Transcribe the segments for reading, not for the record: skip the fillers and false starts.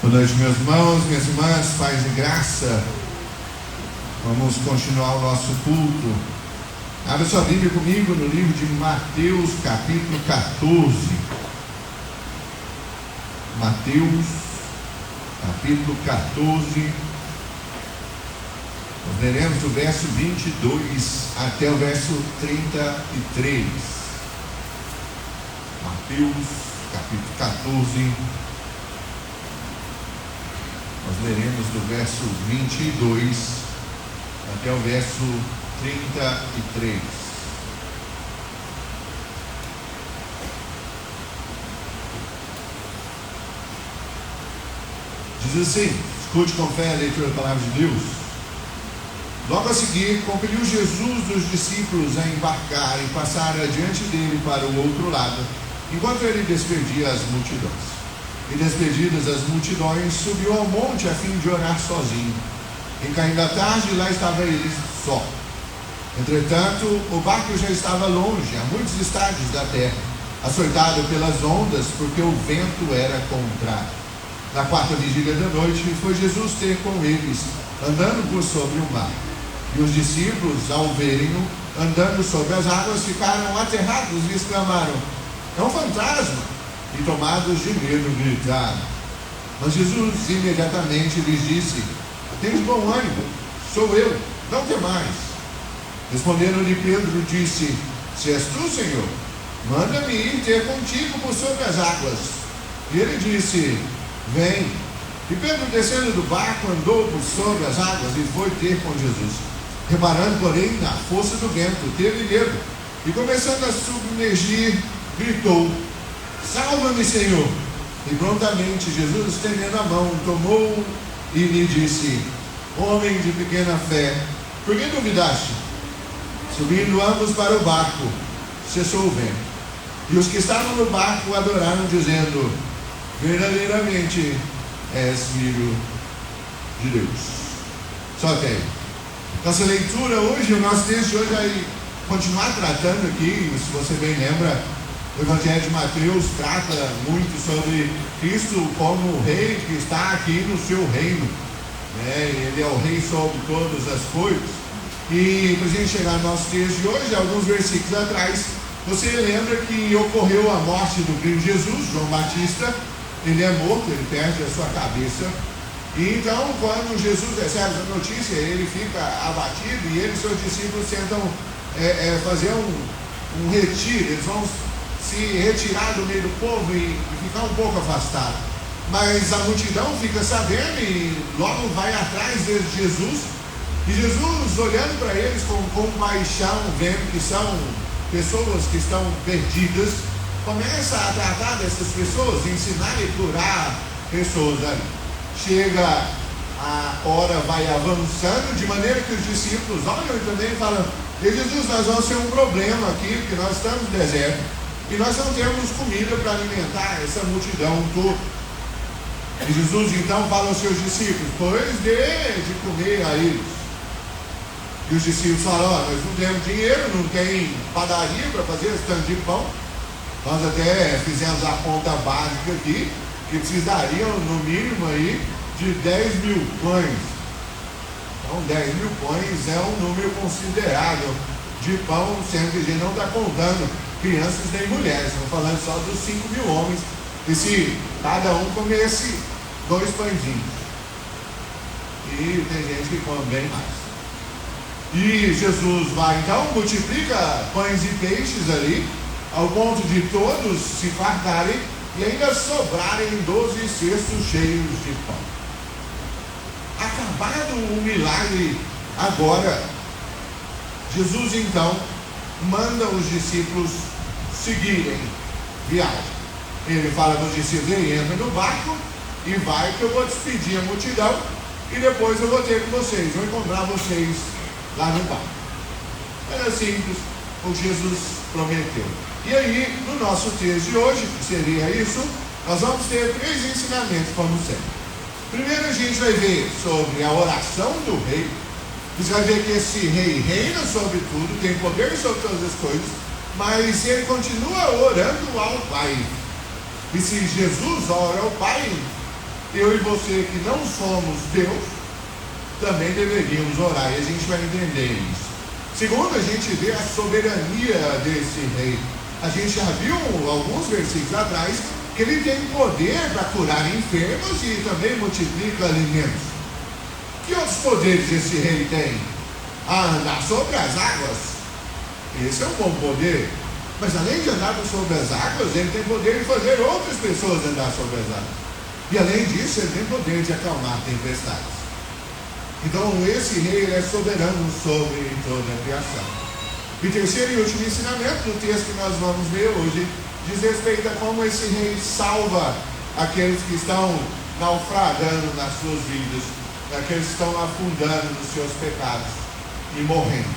Boa noite, meus irmãos, minhas irmãs, paz e graça. Vamos continuar o nosso culto. Abra sua Bíblia comigo no livro de Mateus, capítulo 14. Mateus, capítulo 14. Nós leremos do verso 22 até o verso 33. Mateus, capítulo 14. Nós leremos do verso 22 até o verso 33. Diz assim, escute com fé a leitura da palavra de Deus. Logo a seguir, compeliu Jesus os discípulos a embarcar e passar adiante dele para o outro lado, enquanto ele despedia as multidões. E despedidas as multidões, subiu ao monte a fim de orar sozinho. Em caindo a tarde, lá estava ele só. Entretanto, o barco já estava longe, a muitos estádios da terra, açoitado pelas ondas, porque o vento era contrário. Na quarta vigília da noite, foi Jesus ter com eles, andando por sobre o mar. E os discípulos, ao verem-no andando sobre as águas, ficaram aterrados e exclamaram: é um fantasma! E tomados de medo, gritaram. Mas Jesus imediatamente lhes disse: tendes bom ânimo, sou eu, não temais. Respondendo-lhe Pedro, disse: se és tu, Senhor, manda-me ir ter contigo por sobre as águas. E ele disse: vem. E Pedro, descendo do barco, andou por sobre as águas e foi ter com Jesus. Reparando, porém, na força do vento, teve medo, e começando a submergir, gritou: salva-me, Senhor! E prontamente Jesus, estendendo a mão, tomou e lhe disse: homem de pequena fé, por que duvidaste? Subindo ambos para o barco, cessou o vento. E os que estavam no barco adoraram, dizendo: verdadeiramente és filho de Deus. Só até aí. Nossa leitura hoje, o nosso texto de hoje vai continuar tratando aqui, se você bem lembra, o Evangelho de Mateus trata muito sobre Cristo como o rei que está aqui no seu reino, né? Ele é o rei sobre todas as coisas. E para a gente chegar no nosso texto de hoje, alguns versículos atrás, você lembra que ocorreu a morte do filho de Jesus, João Batista. Ele é morto, ele perde a sua cabeça. E então, quando Jesus recebe a notícia, ele fica abatido e ele e seus discípulos tentam fazer um retiro. Eles vão se retirar do meio do povo e ficar um pouco afastado. Mas a multidão fica sabendo e logo vai atrás de Jesus. E Jesus, olhando para eles com compaixão, vendo que são pessoas que estão perdidas, começa a tratar dessas pessoas, ensinar e curar pessoas ali. Chega a hora, vai avançando, de maneira que os discípulos olham e também falam: Jesus, nós vamos ter um problema aqui, porque nós estamos no deserto e nós não temos comida para alimentar essa multidão toda. E Jesus então fala aos seus discípulos: pois dê de comer a eles. E os discípulos falam: nós não temos dinheiro, não tem padaria para fazer esse tanto de pão. Nós até fizemos a conta básica aqui, que precisariam no mínimo aí de 10 mil pães. Então 10 mil pães é um número considerável de pão, sendo que a gente não está contando crianças nem mulheres, estamos falando só dos 5 mil homens, e se cada um comesse 2 pãezinhos, e tem gente que come bem mais. E Jesus vai então, multiplica pães e peixes ali, ao ponto de todos se fartarem e ainda sobrarem 12 cestos cheios de pão. Acabado o milagre, agora Jesus então manda os discípulos seguirem viagem. Ele fala para os discípulos: ele entra no barco e vai, que eu vou despedir a multidão e depois eu vou ter com vocês, vou encontrar vocês lá no barco. Era simples o que Jesus prometeu. E aí, no nosso texto de hoje, que seria isso, nós vamos ter 3 ensinamentos, como sempre. Primeiro, a gente vai ver sobre a oração do rei. Você vai ver que esse rei reina sobre tudo, tem poder sobre todas as coisas, mas ele continua orando ao Pai. E se Jesus ora ao Pai, eu e você que não somos Deus, também deveríamos orar, e a gente vai entender isso. Segundo, a gente vê a soberania desse rei. A gente já viu alguns versículos atrás que ele tem poder para curar enfermos e também multiplica alimentos. Que outros poderes esse rei tem? Andar sobre as águas. Esse é um bom poder. Mas além de andar sobre as águas, ele tem poder de fazer outras pessoas andar sobre as águas. E além disso, ele tem poder de acalmar tempestades. Então esse rei ele é soberano sobre toda a criação. E terceiro e último ensinamento do texto que nós vamos ver hoje diz respeito a como esse rei salva aqueles que estão naufragando nas suas vidas, aqueles que estão afundando nos seus pecados e morrendo.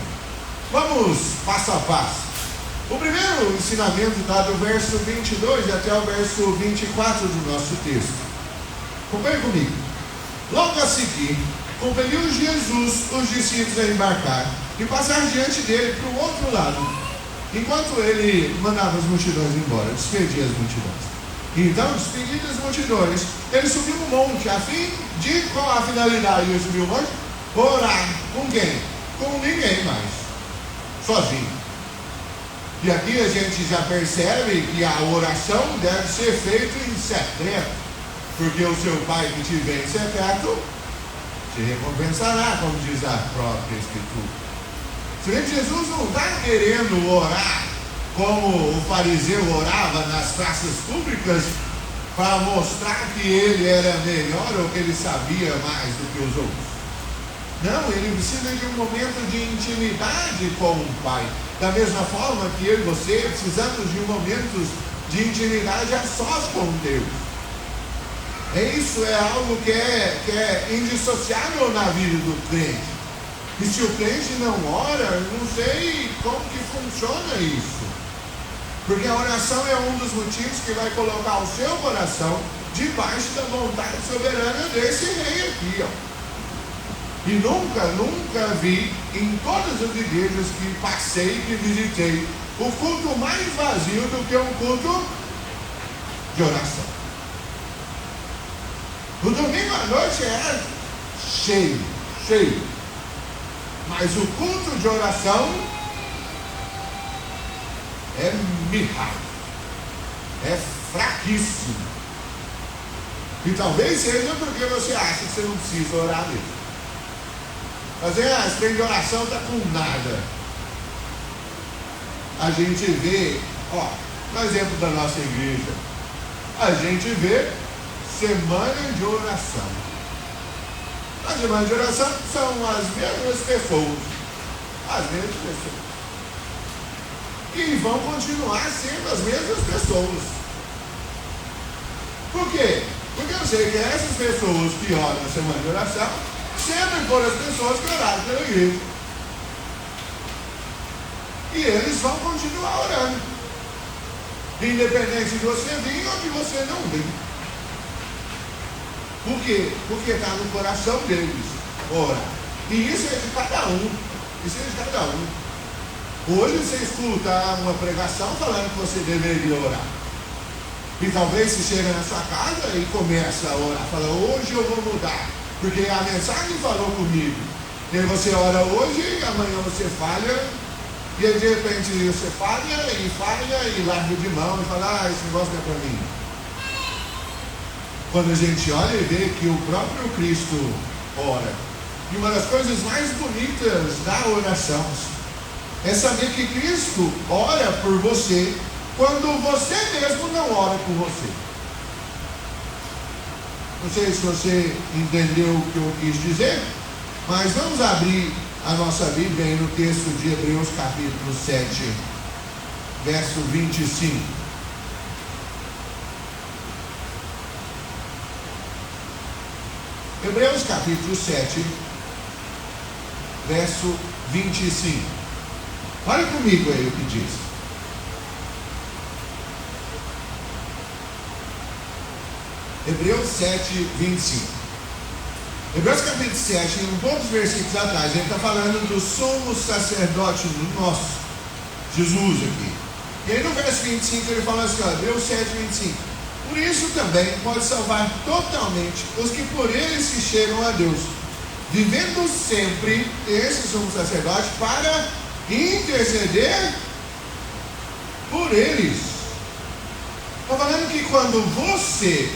Vamos passo a passo. O primeiro ensinamento está do verso 22 até o verso 24 do nosso texto. Acompanhe comigo. Logo a seguir, compeliu Jesus os discípulos a embarcar e passar diante dele para o outro lado, enquanto ele mandava as multidões embora, despedia as multidões. Então, despedidas as multidões, ele subiu um monte, a fim de, qual a finalidade de subir o monte? Orar. Com quem? Com ninguém mais. Sozinho. E aqui a gente já percebe que a oração deve ser feita em secreto, porque o seu pai que te vê em secreto te recompensará, como diz a própria Escritura. Se bem que Jesus não está querendo orar como o fariseu orava nas praças públicas para mostrar que ele era melhor ou que ele sabia mais do que os outros. Não, ele precisa de um momento de intimidade com o Pai. Da mesma forma que eu e você precisamos de momentos de intimidade a sós com Deus. Isso é algo que é indissociável na vida do crente. E se o crente não ora, eu não sei como que funciona isso. Porque a oração é um dos motivos que vai colocar o seu coração debaixo da vontade soberana desse rei aqui, ó. E nunca vi em todas as igrejas que passei, que visitei, o culto mais vazio do que um culto de oração. O domingo à noite é cheio. Mas o culto de oração é mirrado, é fraquíssimo. E talvez seja porque você acha que você não precisa orar mesmo. Mas esse trem de oração está com nada. A gente vê, no exemplo da nossa igreja, a gente vê semana de oração. As semanas de oração são as mesmas pessoas. E vão continuar sendo as mesmas pessoas. Por quê? Porque eu sei que essas pessoas que oram na semana de oração sempre foram as pessoas que oraram pela igreja. E eles vão continuar orando. Independente de você vir ou de você não vir. Por quê? Porque está no coração deles orar. E isso é de cada um. Hoje você escuta uma pregação falando que você deveria orar. E talvez você chega na sua casa e começa a orar. Fala, hoje eu vou mudar. Porque a mensagem falou comigo. E aí você ora hoje e amanhã você falha. E aí de repente você falha e larga de mão e fala, esse negócio não é para mim. Quando a gente olha e vê que o próprio Cristo ora. E uma das coisas mais bonitas da oração é saber que Cristo ora por você quando você mesmo não ora por você. Não sei se você entendeu o que eu quis dizer, mas vamos abrir a nossa Bíblia aí no texto de Hebreus capítulo 7, verso 25. Hebreus capítulo 7, verso 25. Olha comigo aí o que diz. Hebreus 7, 25. Hebreus capítulo 7, em poucos versículos atrás, ele está falando do sumo sacerdote nosso, Jesus aqui. E aí no verso 25 ele fala assim, Hebreus 7, 25. Por isso também pode salvar totalmente os que por ele se chegam a Deus, vivendo sempre esse sumo sacerdote para interceder por eles. Estou falando que quando você,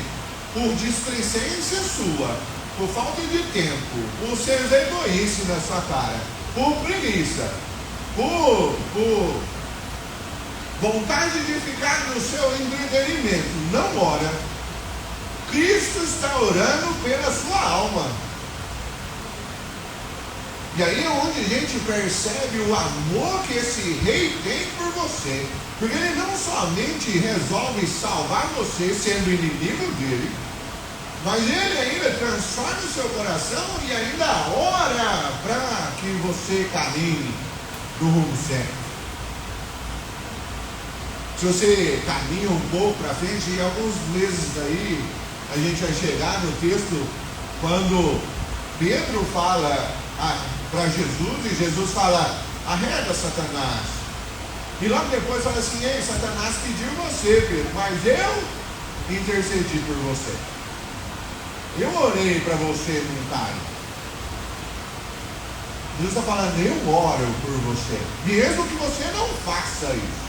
por displicência sua, por falta de tempo, por ser egoísta na sua cara, por preguiça, por vontade de ficar no seu entretenimento, não ora, Cristo está orando pela sua alma. E aí é onde a gente percebe o amor que esse rei tem por você. Porque ele não somente resolve salvar você sendo inimigo dele, mas ele ainda transforma o seu coração e ainda ora para que você caminhe no rumo certo. Se você caminha um pouco para frente, em alguns meses daí, a gente vai chegar no texto quando Pedro fala para Jesus, e Jesus fala: arreda Satanás. E logo depois fala assim: ei, Satanás pediu você, Pedro, mas eu intercedi por você. Eu orei para você não cair. Jesus está falando: eu oro por você, mesmo que você não faça isso,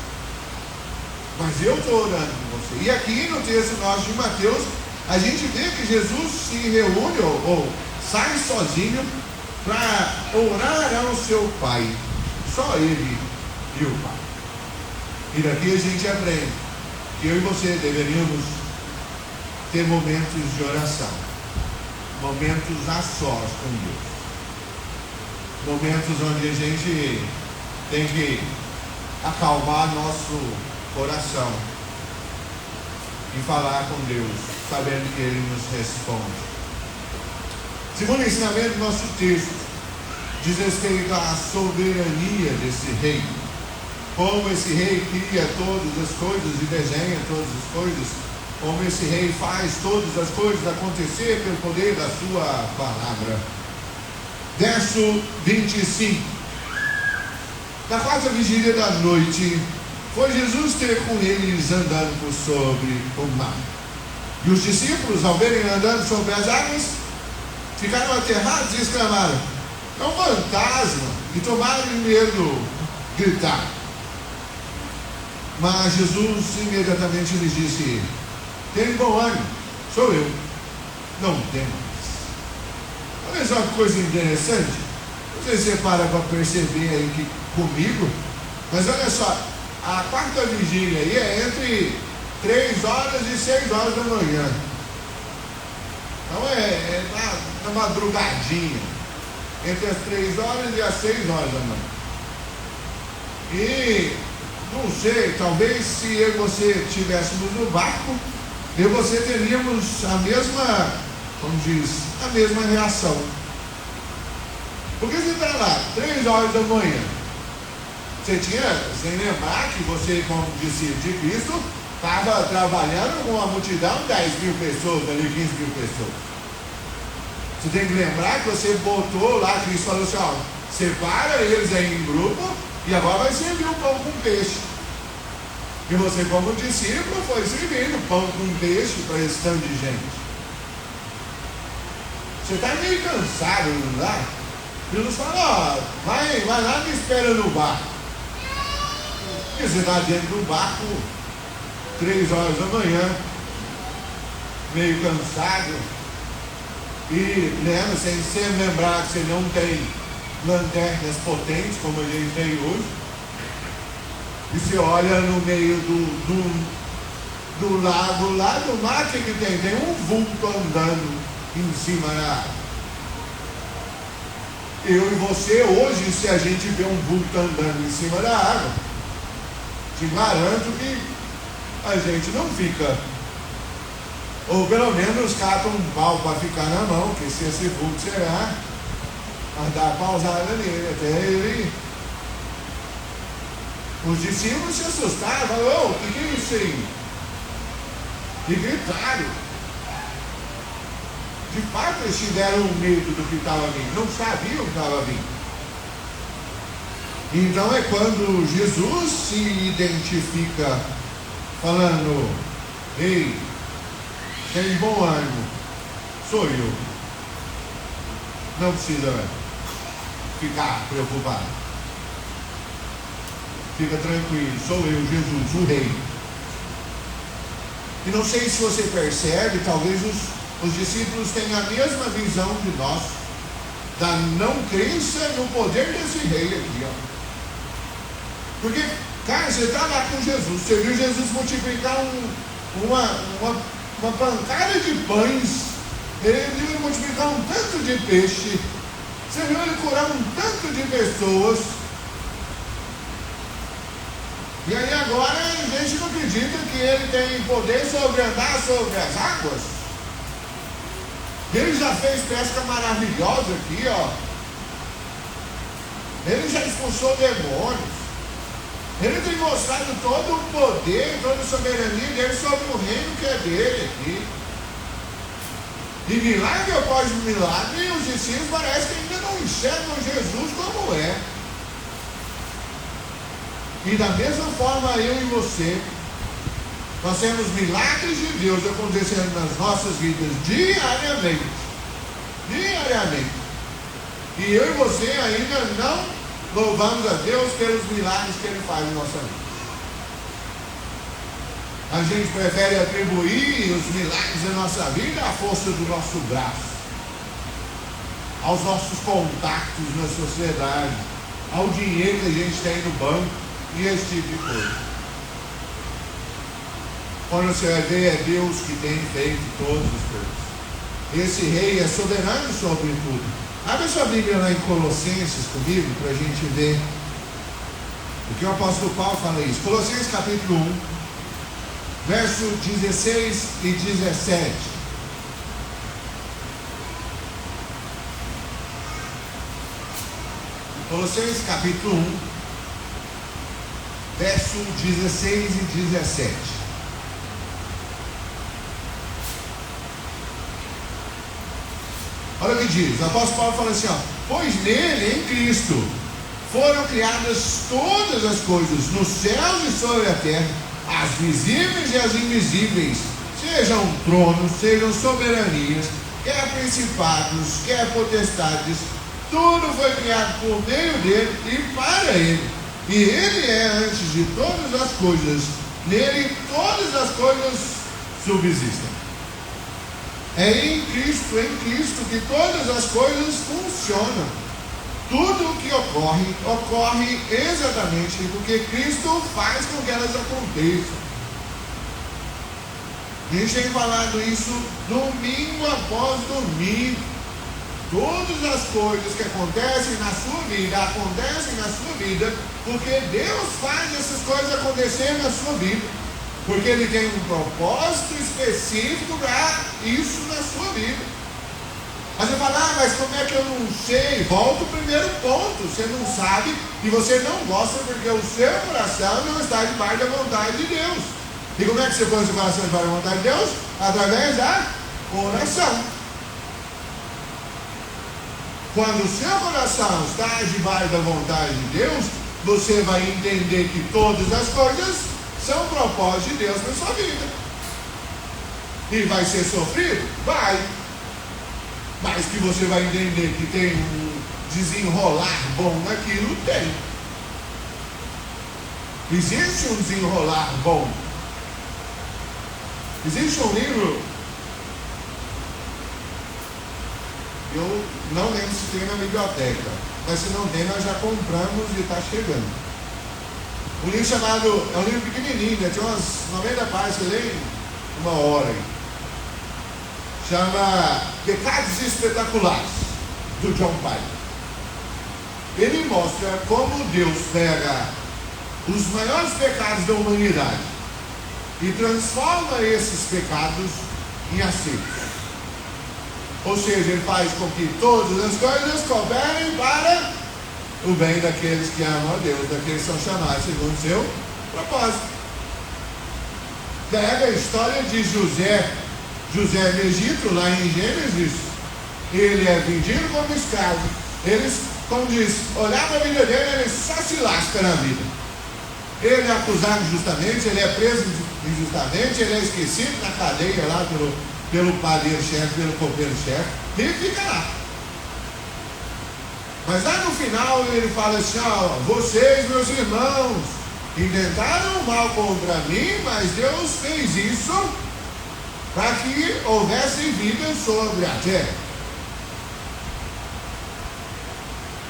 mas eu estou orando por você. E aqui no texto nosso de Mateus, a gente vê que Jesus se reúne ou sai sozinho para orar ao seu Pai. Só ele e o Pai. E daqui a gente aprende que eu e você deveríamos ter momentos de oração, momentos a sós com Deus, momentos onde a gente tem que acalmar nosso coração e falar com Deus, sabendo que Ele nos responde. Segundo ensinamento do nosso texto, diz respeito à soberania desse rei. Como esse rei cria todas as coisas e desenha todas as coisas, como esse rei faz todas as coisas acontecer pelo poder da sua palavra. Verso 25. Na quarta vigília da noite, foi Jesus ter com eles andando por sobre o mar. E os discípulos, ao verem andando sobre as águas, ficaram aterrados e exclamaram: é um fantasma! E tomaram medo, gritaram. Mas Jesus imediatamente lhes disse: tem bom ânimo, sou eu, não temas. Olha só que coisa interessante. Não sei se você para perceber aí que comigo, mas olha só, a quarta vigília aí é entre 3 horas e 6 horas da manhã. Então é na madrugadinha, entre as 3 horas e as 6 horas da manhã. E não sei, talvez se eu e você estivéssemos no barco, eu e você teríamos a mesma, como diz, a mesma reação. Porque você está lá, 3 horas da manhã, você tinha, sem lembrar que você, como discípulo de Cristo, estava trabalhando com uma multidão, 10 mil pessoas, ali 15 mil pessoas. Você tem que lembrar que você botou lá, Cristo falou assim: ó, separa eles aí em grupo, e agora vai servir o pão com peixe. E você, como discípulo, foi servindo pão com peixe para esse tanto de gente. Você está meio cansado, não dá? Jesus fala: ó, vai lá e me espera no barco. E você está dentro do barco, 3 horas da manhã, meio cansado. E lembra, sem lembrar que você não tem lanternas potentes como a gente tem hoje, e você olha no meio do lago, lá do mar, o que tem? Tem um vulto andando em cima da água. Eu e você hoje, se a gente vê um vulto andando em cima da água, te garanto que a gente não fica, ou pelo menos cata um pau para ficar na mão, que se esse vulto chegar, a dar pausada nele, até ele. Os discípulos se assustaram, falaram: o que é isso aí? E gritaram. De fato, eles tiveram medo do que estava vindo, não sabiam o que estava vindo. Então é quando Jesus se identifica, falando: ei, tem bom ânimo, sou eu. Não precisa ficar preocupado. Fica tranquilo, sou eu, Jesus, o Rei. E não sei se você percebe, talvez os discípulos tenham a mesma visão de nós, da não crença no poder desse Rei aqui, ó. Porque, cara, você está lá com Jesus, você viu Jesus multiplicar uma pancada de pães, ele viu multiplicar um tanto de peixe, você viu ele curar um tanto de pessoas, e aí agora a gente não acredita que ele tem poder sobre andar sobre as águas. Ele já fez pesca maravilhosa aqui, ó. Ele já expulsou demônios. Ele tem mostrado todo o poder, toda a soberania dele sobre o reino que é dele aqui. E milagre após milagre, os discípulos parecem que ainda não enxergam Jesus como é. E da mesma forma eu e você, nós temos milagres de Deus acontecendo nas nossas vidas diariamente. Diariamente. E eu e você ainda não louvamos a Deus pelos milagres que Ele faz em nossa vida. A gente prefere atribuir os milagres da nossa vida à força do nosso braço, aos nossos contatos na sociedade, ao dinheiro que a gente tem no banco e esse tipo de coisa. Quando você vai ver, é Deus que tem feito todas as coisas. Esse Rei é soberano sobre tudo. Abre sua Bíblia lá em Colossenses comigo, para a gente ver o que o apóstolo Paulo fala isso. Colossenses capítulo 1, verso 16 e 17. Colossenses capítulo 1, verso 16 e 17. Olha o que diz, o apóstolo Paulo fala assim, ó: pois nele, em Cristo, foram criadas todas as coisas, nos céus e sobre a terra, as visíveis e as invisíveis, sejam tronos, sejam soberanias, quer principados, quer potestades, tudo foi criado por meio dele e para ele. E ele é antes de todas as coisas, nele todas as coisas subsistem. É em Cristo que todas as coisas funcionam. Tudo o que ocorre exatamente porque Cristo faz com que elas aconteçam. A gente tem falado isso domingo após domingo. Todas as coisas que acontecem na sua vida, porque Deus faz essas coisas acontecerem na sua vida. Porque Ele tem um propósito específico para isso na sua vida. Mas você fala, mas como é que eu não sei? Volta ao primeiro ponto. Você não sabe e você não gosta porque o seu coração não está debaixo da vontade de Deus. E como é que você põe o seu coração debaixo da vontade de Deus? Através da oração. Quando o seu coração está debaixo da vontade de Deus, você vai entender que todas as coisas são propósitos de Deus na sua vida. E vai ser sofrido? Vai. Mas que você vai entender que tem um desenrolar bom naquilo, tem. Existe um desenrolar bom. Existe um livro, eu não lembro se tem na biblioteca, mas se não tem, nós já compramos e está chegando. Um livro chamado, é um livro pequenininho, né? Tem umas 90 páginas, você lê em uma hora aí. Chama Pecados Espetaculares, do John Piper. Ele mostra como Deus pega os maiores pecados da humanidade e transforma esses pecados em acertos. Ou seja, ele faz com que todas as coisas cooperem para o bem daqueles que amam a Deus, daqueles que são chamados segundo o seu propósito. Pega a história de José no Egito, lá em Gênesis. Ele é vendido como escravo. Eles, como diz, olhar para a vida dele, ele só se lasca na vida. Ele é acusado injustamente, ele é preso injustamente, ele é esquecido na cadeia lá pelo padeiro-chefe, pelo copeiro-chefe, ele fica lá. Mas lá no final ele fala assim: ó, vocês, meus irmãos, intentaram mal contra mim, mas Deus fez isso para que houvesse vida sobre a terra.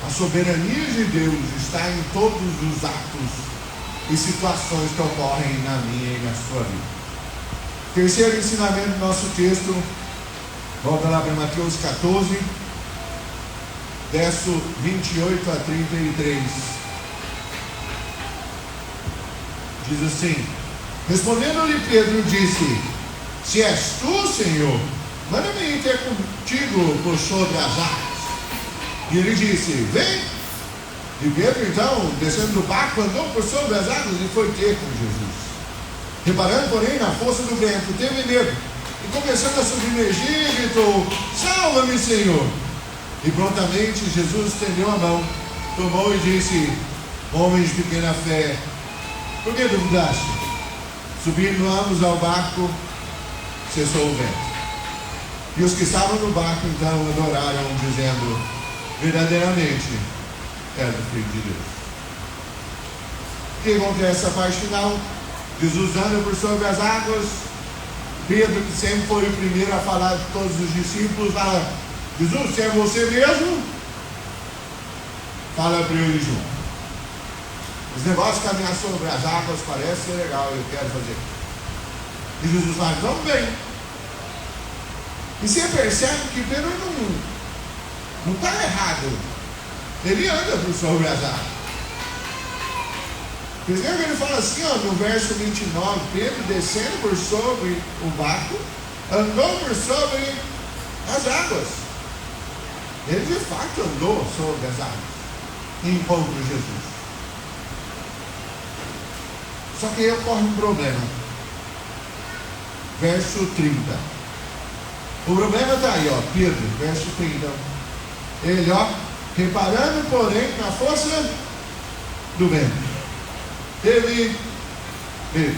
A soberania de Deus está em todos os atos e situações que ocorrem na minha e na sua vida. Terceiro ensinamento do nosso texto, volta lá para Mateus 14, verso 28 a 33. Diz assim: respondendo-lhe Pedro, disse: se és tu, Senhor, manda-me ir ter contigo por sobre as águas. E ele disse: vem. E Pedro, então, descendo do barco, andou por sobre as águas e foi ter com Jesus. Reparando, porém, na força do vento, teve medo, e começando a submergir, gritou: salva-me, Senhor! E prontamente Jesus estendeu a mão, tomou e disse: homens de pequena fé, por que duvidaste? Subindo ambos ao barco, cessou o vento. E os que estavam no barco então adoraram, dizendo: verdadeiramente é do Filho de Deus. O que acontece? A parte final, Jesus anda por sobre as águas. Pedro, que sempre foi o primeiro a falar de todos os discípulos, fala: Jesus, se é você mesmo, fala para eu ir junto. Os negócios de caminhar sobre as águas parece ser legal, eu quero fazer. E Jesus fala: vamos bem. E você percebe que Pedro não está errado. Ele anda por sobre as águas. Percebe que ele fala assim, ó, no verso 29, Pedro descendo por sobre o barco, andou por sobre as águas. Ele de fato andou sobre as águas e encontrou Jesus. Só que aí ocorre um problema. Verso 30. O problema está aí, ó, Pedro, verso 30. Ele, ó, reparando, porém, na força do vento, teve medo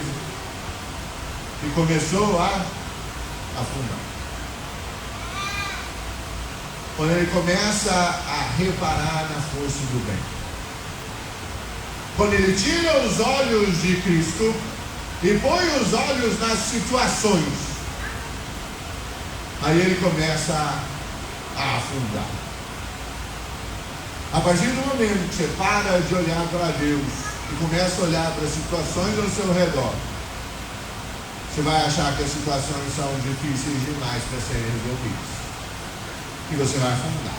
e começou a afundar. Quando ele começa a reparar na força do vento, quando ele tira os olhos de Cristo e põe os olhos nas situações, aí ele começa a afundar. A partir do momento que você para de olhar para Deus e começa a olhar para as situações ao seu redor, você vai achar que as situações são difíceis demais para serem resolvidas. E você vai afundar.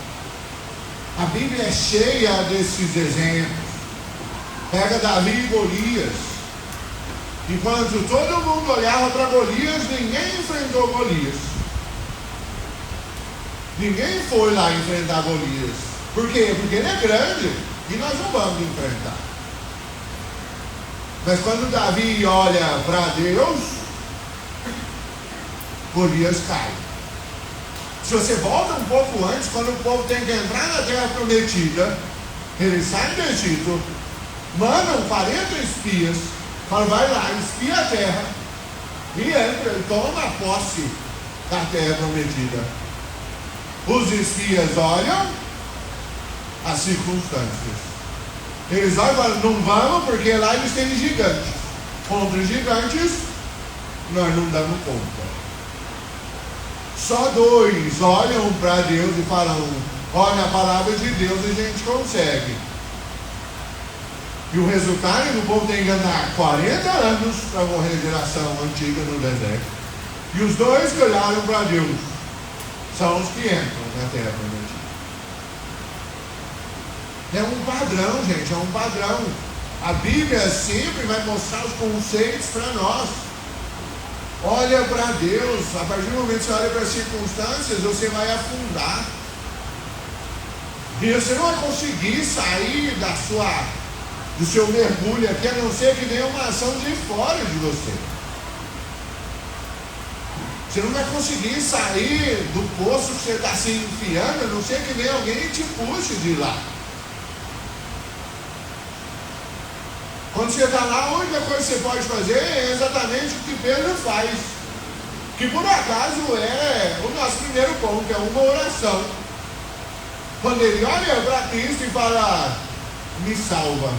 A Bíblia é cheia desses exemplos. Pega Davi e Golias. Enquanto todo mundo olhava para Golias, ninguém enfrentou Golias. Ninguém foi lá enfrentar Golias. Por quê? Porque ele é grande e nós não vamos enfrentar. Mas quando Davi olha para Deus, Golias cai. Se você volta um pouco antes, quando o povo tem que entrar na terra prometida, eles saem do Egito, mandam 40 espias, falam: vai lá, espia a terra, e entra e toma posse da terra prometida. Os espias olham as circunstâncias. Eles olham e falam: não vamos, porque lá eles têm gigantes. Contra os gigantes, nós não damos conta. Só dois olham para Deus e falam: olha, a palavra de Deus a gente consegue. E o resultado é que o povo tem que andar 40 anos para morrer a geração antiga no deserto. E os dois que olharam para Deus são os que entram na terra prometida. É um padrão, gente, é um padrão. A Bíblia sempre vai mostrar os conceitos para nós. Olha para Deus. A partir do momento que você olha para as circunstâncias, você vai afundar. E você não vai conseguir sair do seu mergulho aqui, a não ser que venha uma ação de fora de você. Você não vai conseguir sair do poço que você está se enfiando, a não ser que venha alguém e te puxe de lá. Quando você está lá, a única coisa que você pode fazer é exatamente o que Pedro faz: que por acaso é o nosso primeiro ponto, é uma oração. Quando ele olha para Cristo e fala, me salva.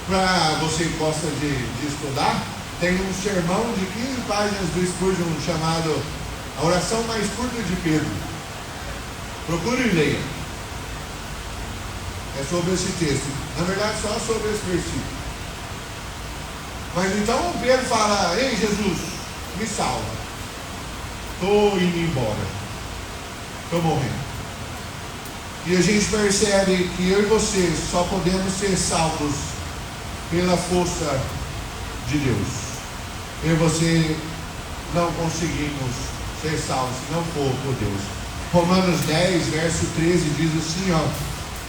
Para você que gosta de estudar, tem um sermão de 15 páginas do Spurgeon chamado A Oração Mais Curta de Pedro. Procure e leia. É sobre esse texto. Na verdade, só sobre esse versículo. Mas então Pedro fala, ei Jesus, me salva. Estou indo embora. Estou morrendo. E a gente percebe que eu e você só podemos ser salvos pela força de Deus. Eu e você não conseguimos ser salvos se não for por Deus. Romanos 10, verso 13 diz assim, ó,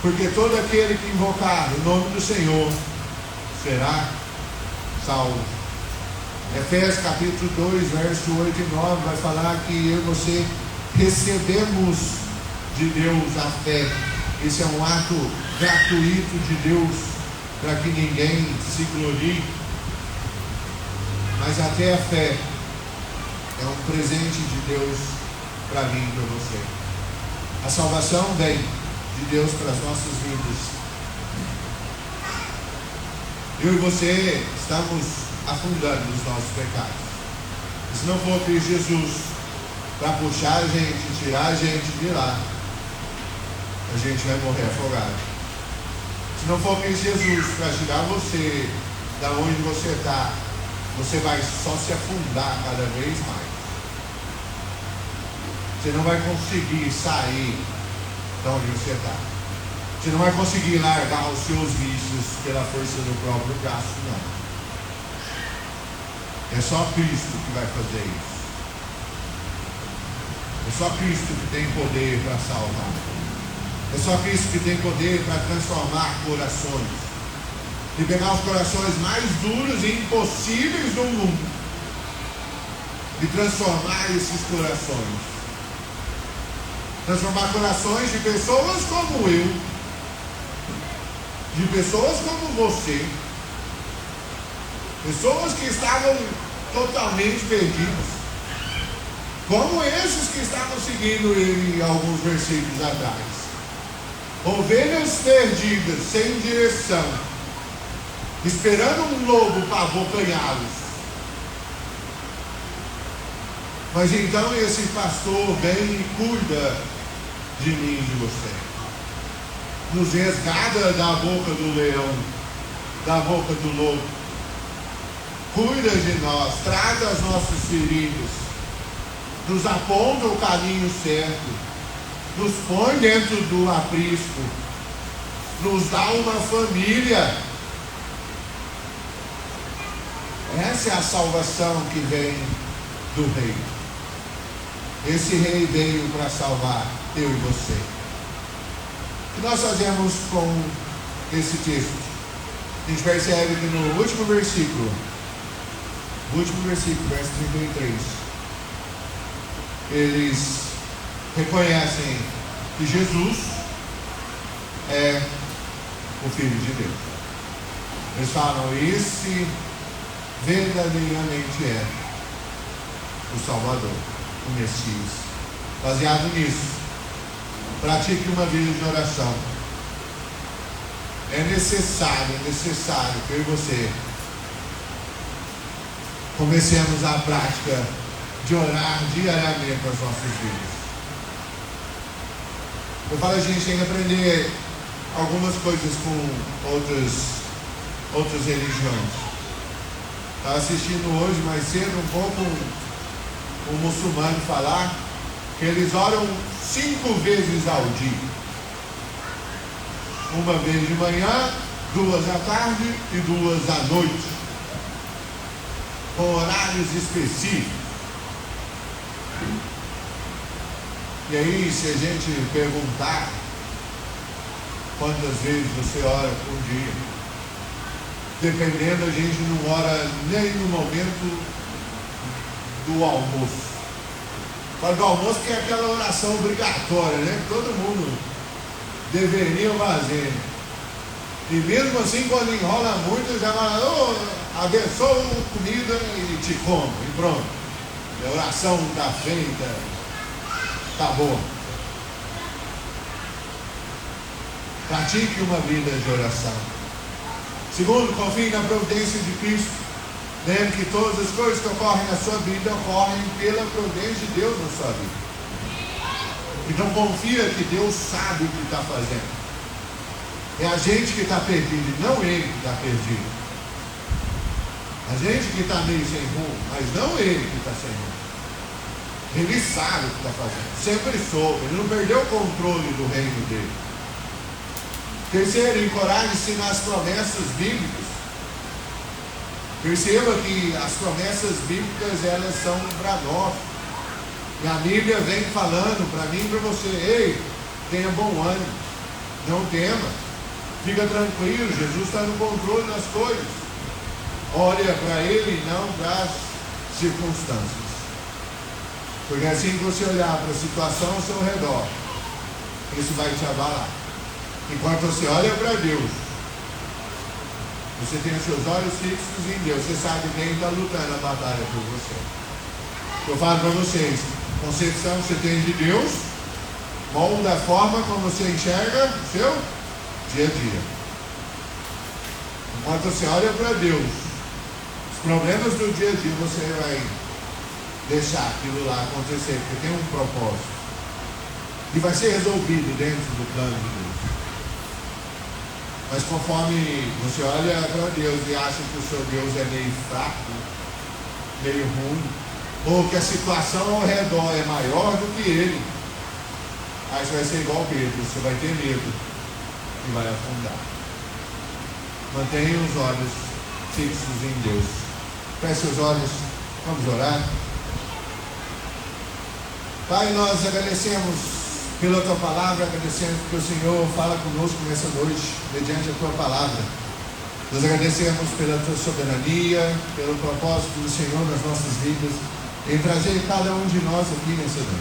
porque todo aquele que invocar o nome do Senhor será salvo. Efésios capítulo 2, verso 8 e 9 vai falar que eu e você recebemos de Deus a fé. Esse é um ato gratuito de Deus para que ninguém se glorie, mas até a fé é um presente de Deus para mim e para você. A salvação vem de Deus para as nossas vidas. Eu e você estamos afundando nos nossos pecados. E se não for Cristo Jesus para puxar a gente, tirar a gente de lá, a gente vai morrer afogado. Se não for Cristo Jesus para tirar você da onde você está, você vai só se afundar cada vez mais. Você não vai conseguir sair de onde você está. Você não vai conseguir largar os seus vícios pela força do próprio braço, não. É só Cristo que vai fazer isso. É só Cristo que tem poder para salvar. É só Cristo que tem poder para transformar corações. E pegar os corações mais duros e impossíveis do mundo. E transformar esses corações. Transformar corações de pessoas como eu. De pessoas como você. Pessoas que estavam totalmente perdidas. Como esses que estavam seguindo ele alguns versículos atrás. Ovelhas perdidas, sem direção, esperando um lobo para abocanhá-los. Mas então esse pastor vem e cuida de mim e de você. Nos resgata da boca do leão, da boca do lobo. Cuida de nós, trata as nossas feridas, nos aponta o caminho certo. Nos põe dentro do aprisco, nos dá uma família. Essa é a salvação que vem do rei. Esse rei veio para salvar eu e você. O que nós fazemos com esse texto? A gente percebe que no último versículo, verso 33, eles reconhecem que Jesus é o Filho de Deus. Eles falam, esse verdadeiramente é o Salvador, o Messias. Baseado nisso, pratique uma vida de oração. É necessário que eu e você comecemos a prática de orar diariamente para as nossas vidas. Eu falo, a gente tem que aprender algumas coisas com outras religiões. Estava assistindo hoje mais cedo um pouco um muçulmano falar que eles oram 5 vezes ao dia. Uma vez de manhã, 2 à tarde e 2 à noite. Com horários específicos. E aí, se a gente perguntar quantas vezes você ora por dia, dependendo, a gente não ora nem no momento do almoço. Fala do almoço que é aquela oração obrigatória, né? Que todo mundo deveria fazer. E mesmo assim, quando enrola muito, já fala, abençoo comida e te como, e pronto. A oração está feita, está boa. Pratique uma vida de oração. Segundo, confie na providência de Cristo. Lembre que todas as coisas que ocorrem na sua vida ocorrem pela providência de Deus na sua vida. Então confia que Deus sabe o que está fazendo. É a gente que está perdido, e não Ele que está perdido. A gente que está meio sem rumo, mas não Ele que está sem rumo. Ele sabe o que está fazendo. Sempre soube. Ele não perdeu o controle do reino dele. Terceiro, encoraje-se nas promessas bíblicas. Perceba que as promessas bíblicas, elas são para nós. E a Bíblia vem falando para mim e para você: ei, tenha bom ânimo, não tema, fica tranquilo, Jesus está no controle das coisas. Olha para Ele e não para as circunstâncias. Porque assim que você olhar para a situação ao seu redor, isso vai te abalar. Enquanto você olha para Deus, você tem os seus olhos fixos em Deus, você sabe quem está lutando a batalha por você. Eu falo para vocês, a concepção que você tem de Deus molda a forma como você enxerga o seu dia a dia. Enquanto você olha para Deus, os problemas do dia a dia você vai deixar aquilo lá acontecer, porque tem um propósito. E vai ser resolvido dentro do plano de Deus. Mas conforme você olha para Deus e acha que o seu Deus é meio fraco, meio ruim, ou que a situação ao redor é maior do que Ele, aí você vai ser igual Pedro, você vai ter medo e vai afundar. Mantenha os olhos fixos em Deus. Feche os olhos, vamos orar. Pai, nós agradecemos pela Tua Palavra, agradecemos porque o Senhor fala conosco nessa noite, mediante a Tua Palavra. Nós agradecemos pela Tua soberania, pelo propósito do Senhor nas nossas vidas, em trazer cada um de nós aqui nessa noite.